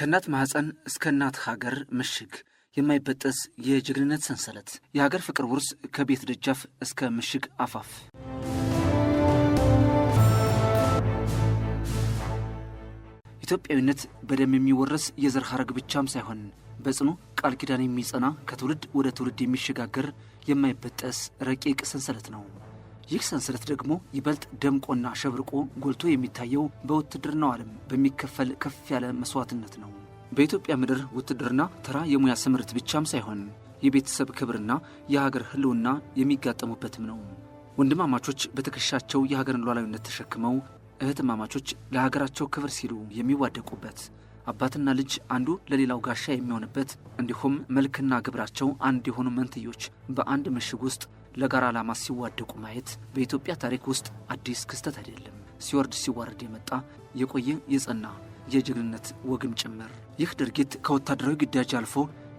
ከእናት ማህፀን እስከ እናት ሀገር ምሽግ የማይበጠስ የጀግንነት ሰንሰለት የሀገር ፍቅር ውርስ ከቤት ደጃፍ እስከ ምሽግ አፋፍ። ኢትዮጵያዊነት በደም የሚወረስ የዘር ሐረግ ብቻም ሳይሆን በጽኑ ቃል ኪዳን የሚጸና ከትውልድ ወደ ትውልድ የሚሸጋገር የማይበጠስ ረቂቅ ሰንሰለት ነው። ይህ ሰንሰለት ደግሞ ይበልጥ ደምቆና ሸብርቆ ጎልቶ የሚታየው በውትድርናው ዓለም በሚከፈል ከፍ ያለ መስዋዕትነት ነው። በኢትዮጵያ ምድር ውትድርና ተራ የሙያ ስምርት ብቻም ሳይሆን የቤተሰብ ክብርና የሀገር ሕልውና የሚጋጠሙበትም ነው። ወንድማማቾች በትከሻቸው የሀገርን ሉዓላዊነት ተሸክመው እህትማማቾች ለሀገራቸው ክብር ሲሉ የሚዋደቁበት፣ አባትና ልጅ አንዱ ለሌላው ጋሻ የሚሆንበት፣ እንዲሁም መልክና ግብራቸው አንድ የሆኑ መንትዮች በአንድ ምሽግ ውስጥ ለጋራ ዓላማ ሲዋደቁ ማየት በኢትዮጵያ ታሪክ ውስጥ አዲስ ክስተት አይደለም። ሲወርድ ሲዋረድ የመጣ የቆየ የጸና የጀግንነት ወግም ጭምር። ይህ ድርጊት ከወታደራዊ ግዳጅ አልፎ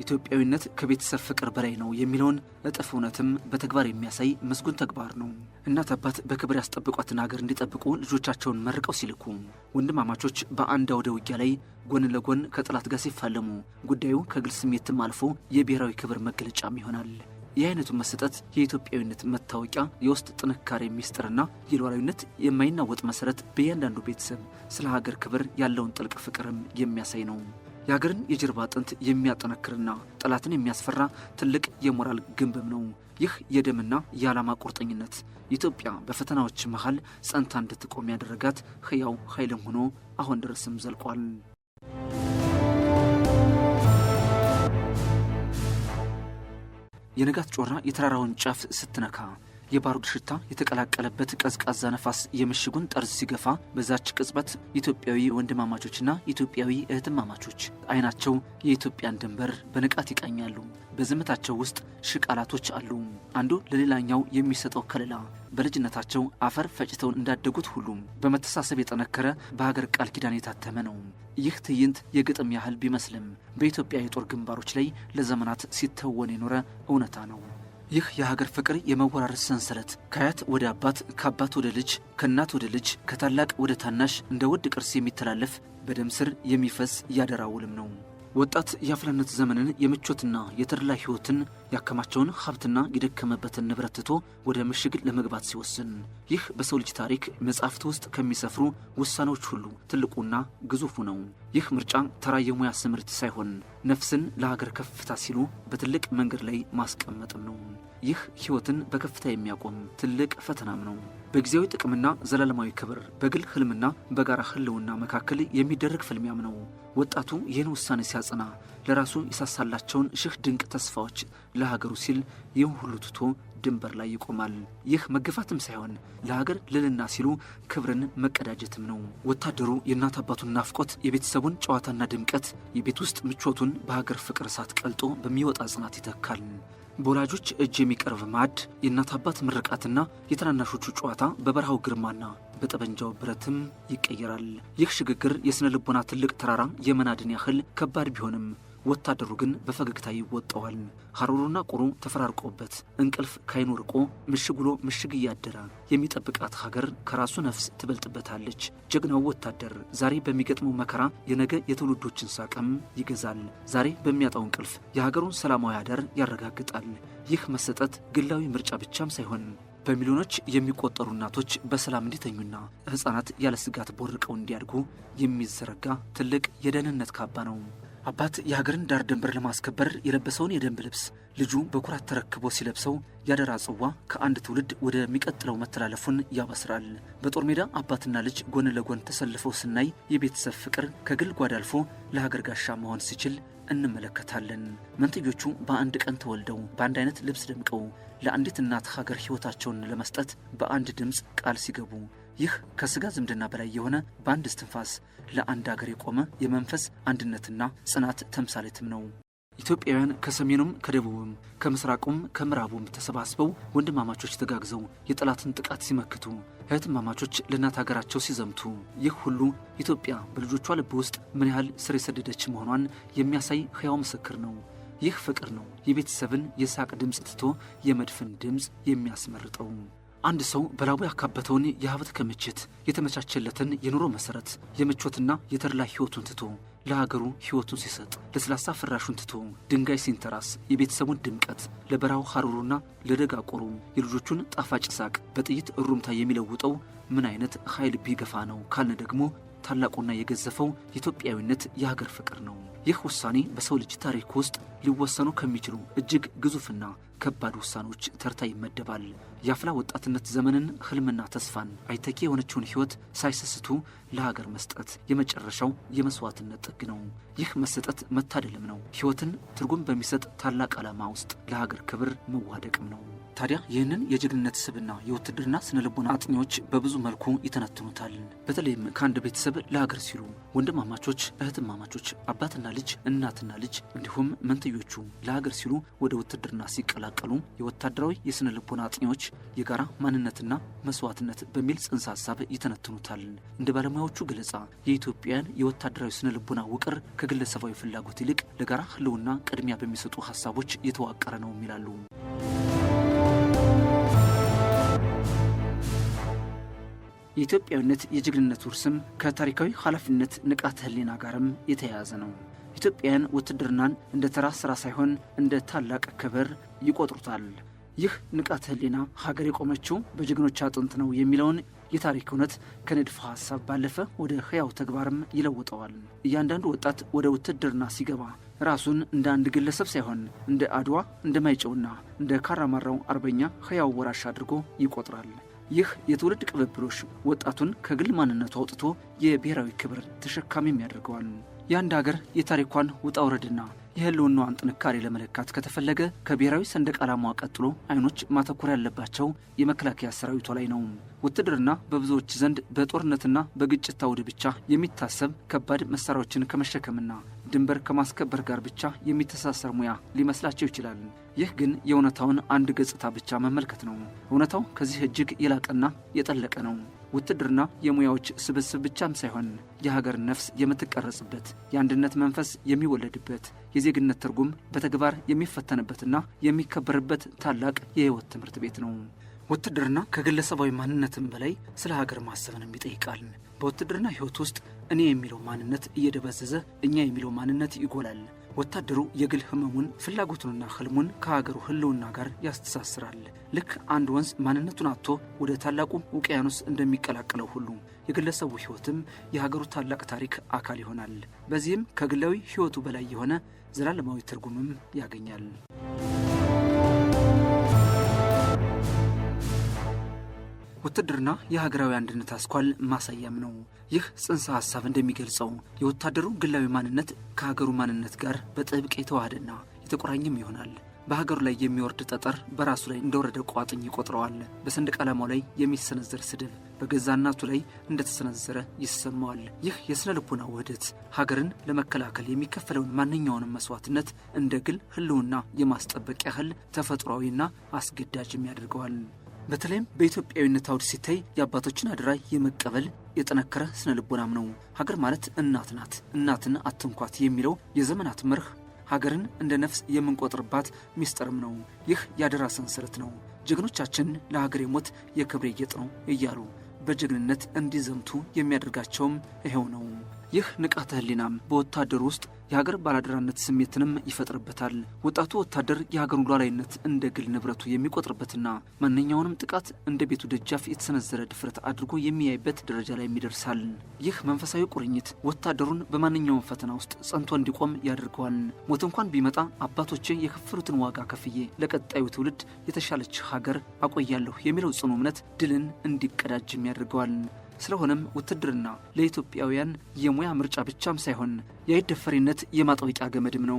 ኢትዮጵያዊነት ከቤተሰብ ፍቅር በላይ ነው የሚለውን እጥፍ እውነትም በተግባር የሚያሳይ ምስጉን ተግባር ነው። እናት አባት በክብር ያስጠብቋትን ሀገር እንዲጠብቁ ልጆቻቸውን መርቀው ሲልኩ፣ ወንድማማቾች በአንድ አውደ ውጊያ ላይ ጎን ለጎን ከጠላት ጋር ሲፋለሙ ጉዳዩ ከግል ስሜትም አልፎ የብሔራዊ ክብር መገለጫም ይሆናል። ይህ አይነቱ መሰጠት የኢትዮጵያዊነት መታወቂያ፣ የውስጥ ጥንካሬ ሚስጥርና የሉዓላዊነት የማይናወጥ መሰረት በእያንዳንዱ ቤተሰብ ስለ ሀገር ክብር ያለውን ጥልቅ ፍቅርም የሚያሳይ ነው። የሀገርን የጀርባ አጥንት የሚያጠነክርና ጠላትን የሚያስፈራ ትልቅ የሞራል ግንብም ነው። ይህ የደምና የዓላማ ቁርጠኝነት ኢትዮጵያ በፈተናዎች መሃል ጸንታ እንድትቆም ያደረጋት ሕያው ኃይልም ሆኖ አሁን ድረስም ዘልቋል። የንጋት ጮራ የተራራውን ጫፍ ስትነካ የባሩድ ሽታ የተቀላቀለበት ቀዝቃዛ ነፋስ የምሽጉን ጠርዝ ሲገፋ በዛች ቅጽበት ኢትዮጵያዊ ወንድማማቾችና ኢትዮጵያዊ እህትማማቾች አይናቸው የኢትዮጵያን ድንበር በንቃት ይቃኛሉ። በዝምታቸው ውስጥ ሺህ ቃላቶች አሉ። አንዱ ለሌላኛው የሚሰጠው ከለላ በልጅነታቸው አፈር ፈጭተው እንዳደጉት ሁሉም በመተሳሰብ የጠነከረ በሀገር ቃል ኪዳን የታተመ ነው። ይህ ትዕይንት የግጥም ያህል ቢመስልም በኢትዮጵያ የጦር ግንባሮች ላይ ለዘመናት ሲተወን የኖረ እውነታ ነው። ይህ የሀገር ፍቅር የመወራረስ ሰንሰለት ከአያት ወደ አባት፣ ከአባት ወደ ልጅ፣ ከእናት ወደ ልጅ፣ ከታላቅ ወደ ታናሽ እንደ ውድ ቅርስ የሚተላለፍ በደም ስር የሚፈስ ያደራ ውልም ነው። ወጣት የአፍላነት ዘመንን የምቾትና የተድላ ሕይወትን ያከማቸውን ሀብትና የደከመበትን ንብረት ትቶ ወደ ምሽግ ለመግባት ሲወስን ይህ በሰው ልጅ ታሪክ መጻሕፍት ውስጥ ከሚሰፍሩ ውሳኔዎች ሁሉ ትልቁና ግዙፉ ነው። ይህ ምርጫ ተራ የሙያ ስምርት ሳይሆን ነፍስን ለሀገር ከፍታ ሲሉ በትልቅ መንገድ ላይ ማስቀመጥም ነው። ይህ ሕይወትን በከፍታ የሚያቆም ትልቅ ፈተናም ነው። በጊዜያዊ ጥቅምና ዘላለማዊ ክብር፣ በግል ህልምና በጋራ ህልውና መካከል የሚደረግ ፍልሚያም ነው። ወጣቱ ይህን ውሳኔ ሲያጸና ለራሱ የሳሳላቸውን ሺህ ድንቅ ተስፋዎች ለሀገሩ ሲል ይህን ሁሉ ትቶ ድንበር ላይ ይቆማል። ይህ መገፋትም ሳይሆን ለሀገር ልልና ሲሉ ክብርን መቀዳጀትም ነው። ወታደሩ የእናት አባቱን ናፍቆት፣ የቤተሰቡን ጨዋታና ድምቀት፣ የቤት ውስጥ ምቾቱን በሀገር ፍቅር እሳት ቀልጦ በሚወጣ ጽናት ይተካል። በወላጆች እጅ የሚቀርብ ማዕድ፣ የእናት አባት ምርቃትና የትናናሾቹ ጨዋታ በበረሃው ግርማና በጠበንጃው ብረትም ይቀየራል። ይህ ሽግግር የሥነ ልቦና ትልቅ ተራራ የመናድን ያህል ከባድ ቢሆንም ወታደሩ ግን በፈገግታ ይወጣዋል። ሐሩሩና ቁሩ ተፈራርቆበት እንቅልፍ ካይኑ ርቆ ምሽግ ውሎ ምሽግ እያደረ የሚጠብቃት ሀገር ከራሱ ነፍስ ትበልጥበታለች። ጀግናው ወታደር ዛሬ በሚገጥመው መከራ የነገ የትውልዶችን ሳቅም ይገዛል። ዛሬ በሚያጣው እንቅልፍ የሀገሩን ሰላማዊ አዳር ያረጋግጣል። ይህ መሰጠት ግላዊ ምርጫ ብቻም ሳይሆን በሚሊዮኖች የሚቆጠሩ እናቶች በሰላም እንዲተኙና ሕፃናት ያለ ስጋት ቦርቀው እንዲያድጉ የሚዘረጋ ትልቅ የደህንነት ካባ ነው። አባት የሀገርን ዳር ድንበር ለማስከበር የለበሰውን የደንብ ልብስ ልጁ በኩራት ተረክቦ ሲለብሰው ያደራ ጽዋ ከአንድ ትውልድ ወደሚቀጥለው መተላለፉን ያበስራል። በጦር ሜዳ አባትና ልጅ ጎን ለጎን ተሰልፈው ስናይ የቤተሰብ ፍቅር ከግል ጓዳ አልፎ ለሀገር ጋሻ መሆን ሲችል እንመለከታለን። መንትዮቹ በአንድ ቀን ተወልደው በአንድ አይነት ልብስ ደምቀው ለአንዲት እናት ሀገር ሕይወታቸውን ለመስጠት በአንድ ድምፅ ቃል ሲገቡ ይህ ከስጋ ዝምድና በላይ የሆነ በአንድ እስትንፋስ ለአንድ ሀገር የቆመ የመንፈስ አንድነትና ጽናት ተምሳሌትም ነው። ኢትዮጵያውያን ከሰሜኑም ከደቡብም ከምስራቁም ከምዕራቡም ተሰባስበው ወንድማማቾች ተጋግዘው የጠላትን ጥቃት ሲመክቱ፣ እህትማማቾች ለእናት ሀገራቸው ሲዘምቱ ይህ ሁሉ ኢትዮጵያ በልጆቿ ልብ ውስጥ ምን ያህል ስር የሰደደች መሆኗን የሚያሳይ ሕያው ምስክር ነው። ይህ ፍቅር ነው የቤተሰብን የሳቅ ድምፅ ትቶ የመድፍን ድምፅ የሚያስመርጠው። አንድ ሰው በላቡ ያካበተውን የሀብት ክምችት የተመቻቸለትን የኑሮ መሰረት የምቾትና የተድላ ህይወቱን ትቶ ለሀገሩ ህይወቱን ሲሰጥ ለስላሳ ፍራሹን ትቶ ድንጋይ ሲንተራስ የቤተሰቡን ድምቀት ለበራው ሐሩሩና ለደጋቆሩ የልጆቹን ጣፋጭ ሳቅ በጥይት እሩምታ የሚለውጠው ምን አይነት ኃይል ቢገፋ ነው ካልን ደግሞ ታላቁና የገዘፈው የኢትዮጵያዊነት የሀገር ፍቅር ነው። ይህ ውሳኔ በሰው ልጅ ታሪክ ውስጥ ሊወሰኑ ከሚችሉ እጅግ ግዙፍና ከባድ ውሳኔዎች ተርታ ይመደባል። የአፍላ ወጣትነት ዘመንን ህልምና ተስፋን አይተኬ የሆነችውን ህይወት ሳይሰስቱ ለሀገር መስጠት የመጨረሻው የመስዋዕትነት ጥግ ነው። ይህ መሰጠት መታደልም ነው። ህይወትን ትርጉም በሚሰጥ ታላቅ ዓላማ ውስጥ ለሀገር ክብር መዋደቅም ነው። ታዲያ ይህንን የጀግንነት ስብና የውትድርና ስነልቦና አጥኚዎች በብዙ መልኩ ይተነትኑታል። በተለይም ከአንድ ቤተሰብ ለሀገር ሲሉ ወንድማማቾች፣ እህትማማቾች፣ አባትና ልጅ፣ እናትና ልጅ እንዲሁም መንትዮቹ ለሀገር ሲሉ ወደ ውትድርና ሲቀላቀሉ የወታደራዊ የስነልቦና አጥኚዎች የጋራ ማንነትና መስዋዕትነት በሚል ጽንሰ ሀሳብ ይተነትኑታል። እንደ ባለሙያዎቹ ገለጻ የኢትዮጵያን የወታደራዊ ስነልቦና ውቅር ከግለሰባዊ ፍላጎት ይልቅ ለጋራ ህልውና ቅድሚያ በሚሰጡ ሀሳቦች የተዋቀረ ነው ይላሉ። የኢትዮጵያዊነት የጀግንነት ውርስም ከታሪካዊ ኃላፊነት ንቃተ ህሊና ጋርም የተያያዘ ነው። ኢትዮጵያውያን ውትድርናን እንደ ተራ ስራ ሳይሆን እንደ ታላቅ ክብር ይቆጥሩታል። ይህ ንቃተ ህሊና ሀገር የቆመችው በጀግኖች አጥንት ነው የሚለውን የታሪክ እውነት ከንድፈ ሀሳብ ባለፈ ወደ ህያው ተግባርም ይለውጠዋል። እያንዳንዱ ወጣት ወደ ውትድርና ሲገባ ራሱን እንደ አንድ ግለሰብ ሳይሆን እንደ አድዋ፣ እንደ ማይጨውና እንደ ካራማራው አርበኛ ህያው ወራሽ አድርጎ ይቆጥራል። ይህ የትውልድ ቅብብሎሽ ወጣቱን ከግል ማንነቱ አውጥቶ የብሔራዊ ክብር ተሸካሚም ያደርገዋል። የአንድ ሀገር የታሪኳን ውጣ ውረድና የህልውናዋን ጥንካሬ ለመለካት ከተፈለገ ከብሔራዊ ሰንደቅ ዓላማዋ ቀጥሎ አይኖች ማተኮር ያለባቸው የመከላከያ ሰራዊቷ ላይ ነው። ውትድርና በብዙዎች ዘንድ በጦርነትና በግጭት አውድ ብቻ የሚታሰብ ከባድ መሳሪያዎችን ከመሸከምና ድንበር ከማስከበር ጋር ብቻ የሚተሳሰር ሙያ ሊመስላቸው ይችላል። ይህ ግን የእውነታውን አንድ ገጽታ ብቻ መመልከት ነው። እውነታው ከዚህ እጅግ የላቀና የጠለቀ ነው። ውትድርና የሙያዎች ስብስብ ብቻም ሳይሆን የሀገር ነፍስ የምትቀረጽበት፣ የአንድነት መንፈስ የሚወለድበት፣ የዜግነት ትርጉም በተግባር የሚፈተንበትና የሚከበርበት ታላቅ የህይወት ትምህርት ቤት ነው። ውትድርና ከግለሰባዊ ማንነትም በላይ ስለ ሀገር ማሰብንም ይጠይቃል። በውትድርና ህይወት ውስጥ እኔ የሚለው ማንነት እየደበዘዘ እኛ የሚለው ማንነት ይጎላል። ወታደሩ የግል ህመሙን ፍላጎቱንና ህልሙን ከሀገሩ ህልውና ጋር ያስተሳስራል። ልክ አንድ ወንዝ ማንነቱን አጥቶ ወደ ታላቁ ውቅያኖስ እንደሚቀላቀለው ሁሉ የግለሰቡ ህይወትም የሀገሩ ታላቅ ታሪክ አካል ይሆናል። በዚህም ከግላዊ ህይወቱ በላይ የሆነ ዘላለማዊ ትርጉምም ያገኛል። ውትድርና የሀገራዊ አንድነት አስኳል ማሳያም ነው። ይህ ጽንሰ ሀሳብ እንደሚገልጸው የወታደሩ ግላዊ ማንነት ከሀገሩ ማንነት ጋር በጥብቅ የተዋሃደና የተቆራኘም ይሆናል። በሀገሩ ላይ የሚወርድ ጠጠር በራሱ ላይ እንደወረደ ቋጥኝ ይቆጥረዋል። በሰንደቅ ዓላማው ላይ የሚሰነዘር ስድብ በገዛ እናቱ ላይ እንደተሰነዘረ ይሰማዋል። ይህ የስነ ልቦና ውህደት ሀገርን ለመከላከል የሚከፈለውን ማንኛውንም መስዋዕትነት እንደ ግል ህልውና የማስጠበቅ ያህል ተፈጥሯዊና አስገዳጅም ያደርገዋል። በተለይም በኢትዮጵያዊነት አውድ ሲታይ የአባቶችን አደራ የመቀበል የጠነከረ ስነ ልቦናም ነው። ሀገር ማለት እናት ናት፣ እናትን አትንኳት የሚለው የዘመናት መርህ ሀገርን እንደ ነፍስ የምንቆጥርባት ሚስጥርም ነው። ይህ የአደራ ሰንሰለት ነው። ጀግኖቻችን ለሀገር የሞት የክብሬ ጌጥ ነው እያሉ በጀግንነት እንዲዘምቱ የሚያደርጋቸውም ይሄው ነው። ይህ ንቃተ ህሊናም በወታደሩ ውስጥ የሀገር ባላደራነት ስሜትንም ይፈጥርበታል። ወጣቱ ወታደር የሀገሩን ሉዓላዊነት እንደ ግል ንብረቱ የሚቆጥርበትና ማንኛውንም ጥቃት እንደ ቤቱ ደጃፍ የተሰነዘረ ድፍረት አድርጎ የሚያይበት ደረጃ ላይ ይደርሳል። ይህ መንፈሳዊ ቁርኝት ወታደሩን በማንኛውም ፈተና ውስጥ ጸንቶ እንዲቆም ያደርገዋል። ሞት እንኳን ቢመጣ አባቶቼ የከፈሉትን ዋጋ ከፍዬ ለቀጣዩ ትውልድ የተሻለች ሀገር አቆያለሁ የሚለው ጽኑ እምነት ድልን እንዲቀዳጅም ያደርገዋል። ስለሆነም ውትድርና ለኢትዮጵያውያን የሙያ ምርጫ ብቻም ሳይሆን የአይደፈሪነት የማጠወቂያ ገመድም ነው።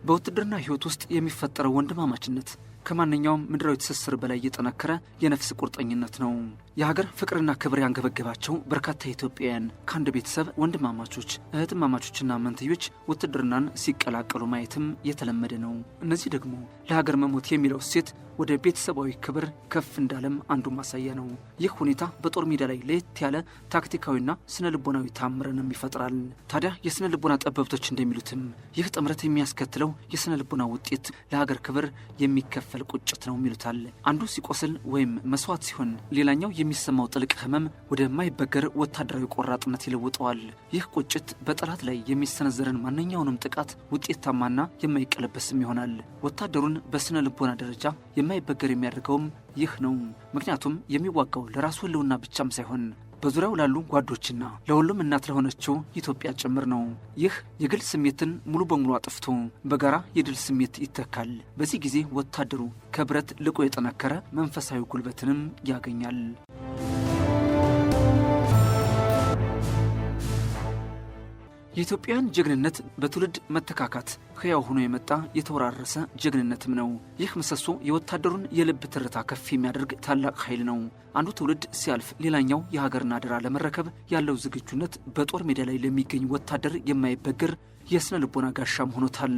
በውትድርና ህይወት ውስጥ የሚፈጠረው ወንድማማችነት ከማንኛውም ምድራዊ ትስስር በላይ የጠነከረ የነፍስ ቁርጠኝነት ነው። የሀገር ፍቅርና ክብር ያንገበገባቸው በርካታ ኢትዮጵያውያን ከአንድ ቤተሰብ ወንድማማቾች፣ እህትማማቾችና መንትዮች ውትድርናን ሲቀላቀሉ ማየትም የተለመደ ነው። እነዚህ ደግሞ ለሀገር መሞት የሚለው እሴት ወደ ቤተሰባዊ ክብር ከፍ እንዳለም አንዱ ማሳያ ነው። ይህ ሁኔታ በጦር ሜዳ ላይ ለየት ያለ ታክቲካዊና ስነ ልቦናዊ ታምርንም ይፈጥራል። ታዲያ የስነ ልቦና ጠበብቶች እንደሚሉትም ይህ ጥምረት የሚያስከትለው የስነ ልቦና ውጤት ለሀገር ክብር የሚከፈል ቁጭት ነው ይሉታል። አንዱ ሲቆስል ወይም መስዋዕት ሲሆን፣ ሌላኛው የሚሰማው ጥልቅ ህመም ወደማይበገር ወታደራዊ ቆራጥነት ይለውጠዋል። ይህ ቁጭት በጠላት ላይ የሚሰነዘረን ማንኛውንም ጥቃት ውጤታማና የማይቀለበስም ይሆናል። ወታደሩን በስነ ልቦና ደረጃ የማይበገር የሚያደርገውም ይህ ነው። ምክንያቱም የሚዋጋው ለራሱ ህልውና ብቻም ሳይሆን በዙሪያው ላሉ ጓዶችና ለሁሉም እናት ለሆነችው ኢትዮጵያ ጭምር ነው። ይህ የግል ስሜትን ሙሉ በሙሉ አጥፍቶ በጋራ የድል ስሜት ይተካል። በዚህ ጊዜ ወታደሩ ከብረት ልቆ የጠነከረ መንፈሳዊ ጉልበትንም ያገኛል። የኢትዮጵያን ጀግንነት በትውልድ መተካካት ሕያው ሆኖ የመጣ የተወራረሰ ጀግንነትም ነው። ይህ ምሰሶ የወታደሩን የልብ ትርታ ከፍ የሚያደርግ ታላቅ ኃይል ነው። አንዱ ትውልድ ሲያልፍ ሌላኛው የሀገርን አደራ ለመረከብ ያለው ዝግጁነት በጦር ሜዳ ላይ ለሚገኝ ወታደር የማይበገር የስነ ልቦና ጋሻም ሆኖታል።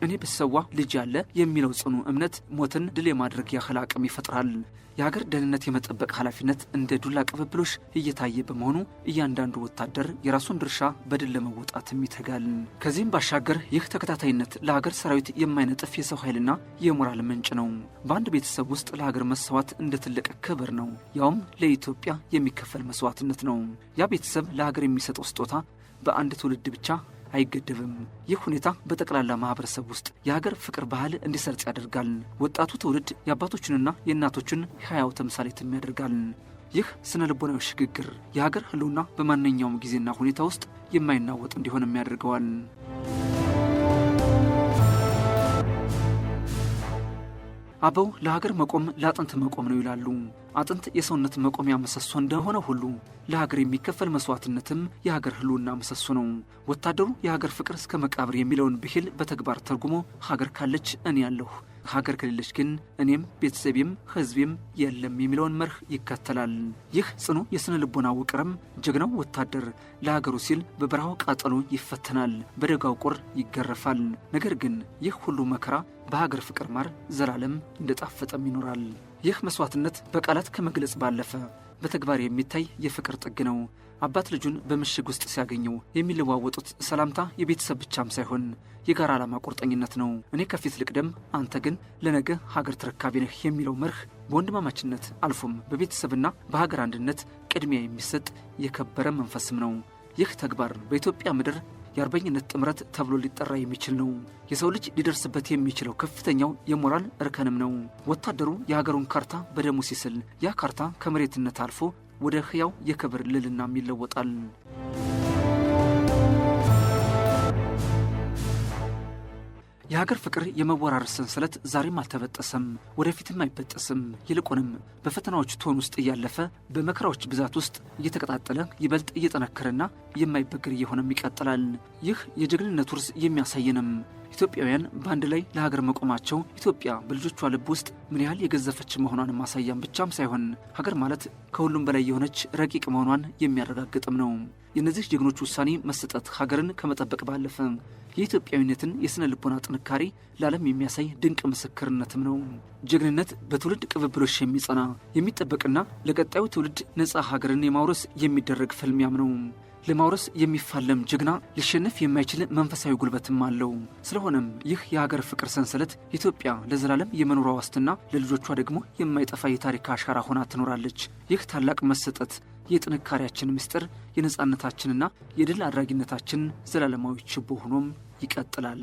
እኔ ብሰዋ ልጅ ያለ የሚለው ጽኑ እምነት ሞትን ድል የማድረግ ያህል አቅም ይፈጥራል። የሀገር ደህንነት የመጠበቅ ኃላፊነት እንደ ዱላ ቅብብሎሽ እየታየ በመሆኑ እያንዳንዱ ወታደር የራሱን ድርሻ በድል ለመወጣትም ይተጋል። ከዚህም ባሻገር ይህ ተከታታይነት ለሀገር ሰራዊት የማይነጥፍ የሰው ኃይልና የሞራል ምንጭ ነው። በአንድ ቤተሰብ ውስጥ ለሀገር መስዋዕት እንደ ትልቅ ክብር ነው። ያውም ለኢትዮጵያ የሚከፈል መስዋዕትነት ነው። ያ ቤተሰብ ለሀገር የሚሰጠው ስጦታ በአንድ ትውልድ ብቻ አይገደብም። ይህ ሁኔታ በጠቅላላ ማህበረሰብ ውስጥ የሀገር ፍቅር ባህል እንዲሰርጽ ያደርጋል። ወጣቱ ትውልድ የአባቶችንና የእናቶችን ሕያው ተምሳሌትም ያደርጋል። ይህ ስነ ልቦናዊ ሽግግር የሀገር ህልውና በማንኛውም ጊዜና ሁኔታ ውስጥ የማይናወጥ እንዲሆንም ያደርገዋል። አበው ለሀገር መቆም ለአጥንት መቆም ነው ይላሉ። አጥንት የሰውነት መቆሚያ ምሰሶ እንደሆነ ሁሉ ለሀገር የሚከፈል መስዋዕትነትም የሀገር ህልውና ምሰሶ ነው። ወታደሩ የሀገር ፍቅር እስከ መቃብር የሚለውን ብሂል በተግባር ተርጉሞ ሀገር ካለች እኔ ያለሁ፣ ሀገር ከሌለች ግን እኔም ቤተሰቤም ህዝቤም የለም የሚለውን መርህ ይከተላል። ይህ ጽኑ የስነ ልቦና ውቅርም ጀግናው ወታደር ለሀገሩ ሲል በበረሃው ቃጠሎ ይፈተናል፣ በደጋው ቁር ይገረፋል። ነገር ግን ይህ ሁሉ መከራ በሀገር ፍቅር ማር ዘላለም እንደጣፈጠም ይኖራል። ይህ መስዋዕትነት በቃላት ከመግለጽ ባለፈ በተግባር የሚታይ የፍቅር ጥግ ነው። አባት ልጁን በምሽግ ውስጥ ሲያገኘው የሚለዋወጡት ሰላምታ የቤተሰብ ብቻም ሳይሆን የጋራ ዓላማ ቁርጠኝነት ነው። እኔ ከፊት ልቅደም፣ አንተ ግን ለነገ ሀገር ተረካቢ ነህ የሚለው መርህ በወንድማማችነት አልፎም በቤተሰብና በሀገር አንድነት ቅድሚያ የሚሰጥ የከበረ መንፈስም ነው። ይህ ተግባር በኢትዮጵያ ምድር የአርበኝነት ጥምረት ተብሎ ሊጠራ የሚችል ነው። የሰው ልጅ ሊደርስበት የሚችለው ከፍተኛው የሞራል እርከንም ነው። ወታደሩ የሀገሩን ካርታ በደሙ ሲስል ያ ካርታ ከመሬትነት አልፎ ወደ ሕያው የክብር ልዕልናም ይለወጣል። የሀገር ፍቅር የመወራረስ ሰንሰለት ዛሬም አልተበጠሰም፣ ወደፊትም አይበጠስም። ይልቁንም በፈተናዎች ቶን ውስጥ እያለፈ በመከራዎች ብዛት ውስጥ እየተቀጣጠለ ይበልጥ እየጠነከረና የማይበገር እየሆነም ይቀጥላል። ይህ የጀግንነት ውርስ የሚያሳየንም ኢትዮጵያውያን በአንድ ላይ ለሀገር መቆማቸው ኢትዮጵያ በልጆቿ ልብ ውስጥ ምን ያህል የገዘፈች መሆኗን ማሳያም ብቻም ሳይሆን ሀገር ማለት ከሁሉም በላይ የሆነች ረቂቅ መሆኗን የሚያረጋግጥም ነው። የእነዚህ ጀግኖች ውሳኔ መሰጠት ሀገርን ከመጠበቅ ባለፈ የኢትዮጵያዊነትን የስነ ልቦና ጥንካሬ ለዓለም የሚያሳይ ድንቅ ምስክርነትም ነው። ጀግንነት በትውልድ ቅብብሎሽ የሚጸና የሚጠበቅና ለቀጣዩ ትውልድ ነፃ ሀገርን የማውረስ የሚደረግ ፍልሚያም ነው። ለማውረስ የሚፋለም ጀግና ሊሸነፍ የማይችል መንፈሳዊ ጉልበትም አለው። ስለሆነም ይህ የሀገር ፍቅር ሰንሰለት ኢትዮጵያ ለዘላለም የመኖሯ ዋስትና፣ ለልጆቿ ደግሞ የማይጠፋ የታሪክ አሻራ ሆና ትኖራለች። ይህ ታላቅ መሰጠት የጥንካሬያችን ምስጢር፣ የነፃነታችንና የድል አድራጊነታችን ዘላለማዊ ችቦ ሆኖም ይቀጥላል።